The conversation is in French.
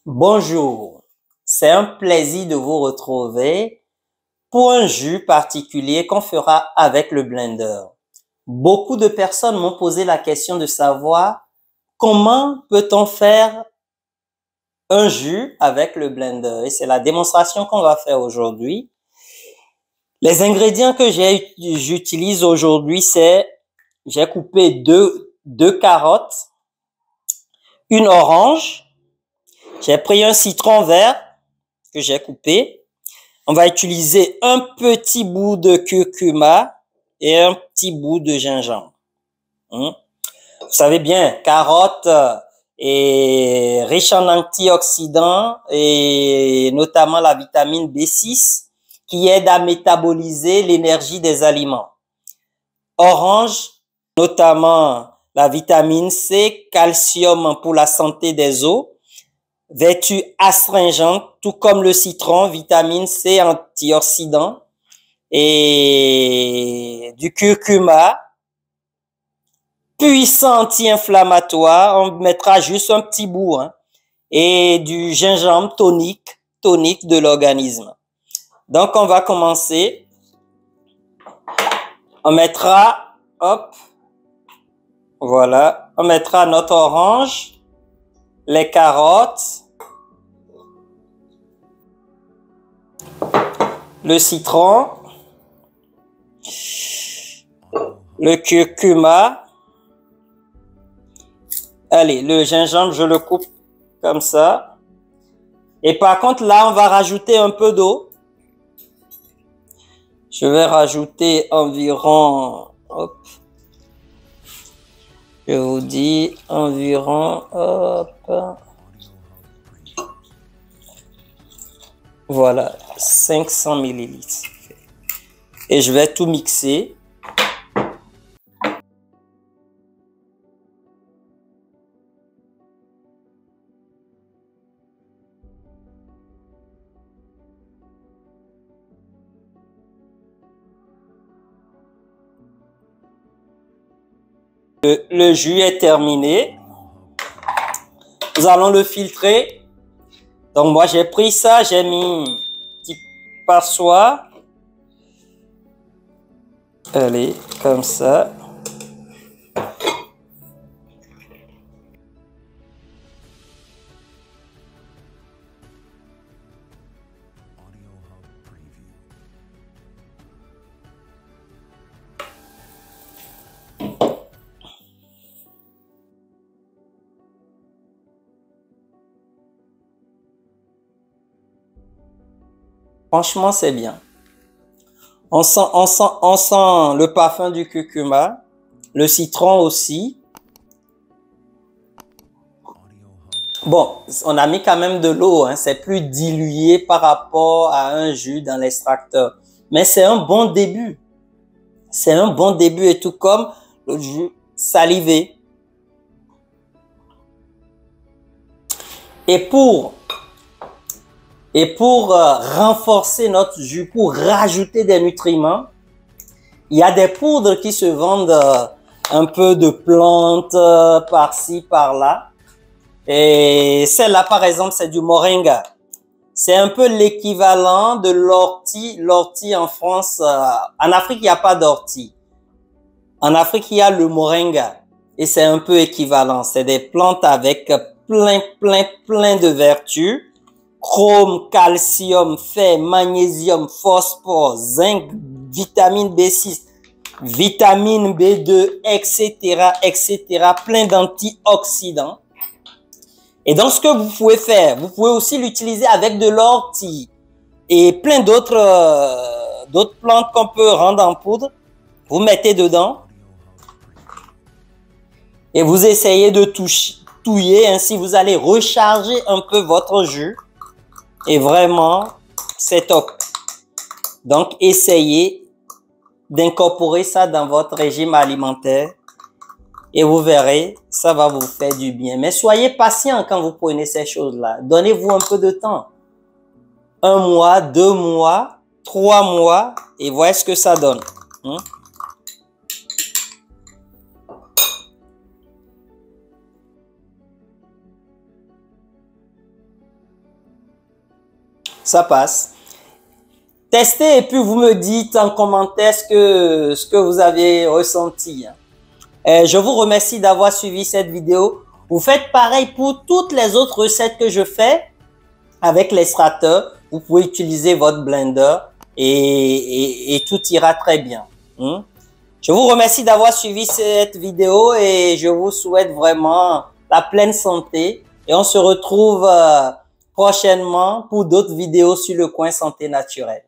Bonjour, c'est un plaisir de vous retrouver pour un jus particulier qu'on fera avec le blender. Beaucoup de personnes m'ont posé la question de savoir comment peut-on faire un jus avec le blender et c'est la démonstration qu'on va faire aujourd'hui. Les ingrédients que j'utilise aujourd'hui, j'ai coupé deux carottes, une orange, j'ai pris un citron vert que j'ai coupé. On va utiliser un petit bout de curcuma et un petit bout de gingembre. Vous savez bien, carotte est riche en antioxydants et notamment la vitamine B6 qui aide à métaboliser l'énergie des aliments. Orange, notamment la vitamine C, calcium pour la santé des os, vertu astringente, tout comme le citron, vitamine C, antioxydant, et du curcuma, puissant anti-inflammatoire, on mettra juste un petit bout, et du gingembre tonique de l'organisme. Donc, on va commencer. On mettra, hop, voilà, on mettra notre orange, les carottes, le citron, le curcuma. Allez, le gingembre, je le coupe comme ça. Et par contre, là, on va rajouter un peu d'eau. Je vais rajouter environ, hop, je vous dis environ, hop, voilà, 500 millilitres. Et je vais tout mixer. Le jus est terminé. Nous allons le filtrer. Donc moi j'ai pris ça, j'ai mis un petit passoire. Allez, comme ça. Franchement, c'est bien. On sent le parfum du curcuma, le citron aussi. Bon, on a mis quand même de l'eau, c'est plus dilué par rapport à un jus dans l'extracteur. Mais c'est un bon début. C'est un bon début et tout comme le jus salivé. Et pour renforcer notre jus, pour rajouter des nutriments, il y a des poudres qui se vendent un peu de plantes par-ci, par-là. Et celle-là, par exemple, c'est du moringa. C'est un peu l'équivalent de l'ortie. L'ortie en France, en Afrique, il n'y a pas d'ortie. En Afrique, il y a le moringa. Et c'est un peu équivalent. C'est des plantes avec plein de vertus. Chrome, calcium, fer, magnésium, phosphore, zinc, vitamine B6, vitamine B2, etc. Plein d'antioxydants. Et donc, ce que vous pouvez faire, vous pouvez aussi l'utiliser avec de l'ortie et plein d'autres plantes qu'on peut rendre en poudre. Vous mettez dedans et vous essayez de touiller. Ainsi, vous allez recharger un peu votre jus. Et vraiment, c'est top. Donc, essayez d'incorporer ça dans votre régime alimentaire. Et vous verrez, ça va vous faire du bien. Mais soyez patient quand vous prenez ces choses-là. Donnez-vous un peu de temps. 1 mois, 2 mois, 3 mois. Et voyez ce que ça donne. Ça passe. Testez et puis vous me dites en commentaire ce que vous avez ressenti. Je vous remercie d'avoir suivi cette vidéo. Vous faites pareil pour toutes les autres recettes que je fais avec l'extracteur. Vous pouvez utiliser votre blender et tout ira très bien. Je vous remercie d'avoir suivi cette vidéo et je vous souhaite vraiment la pleine santé. Et on se retrouve prochainement pour d'autres vidéos sur le coin santé naturelle.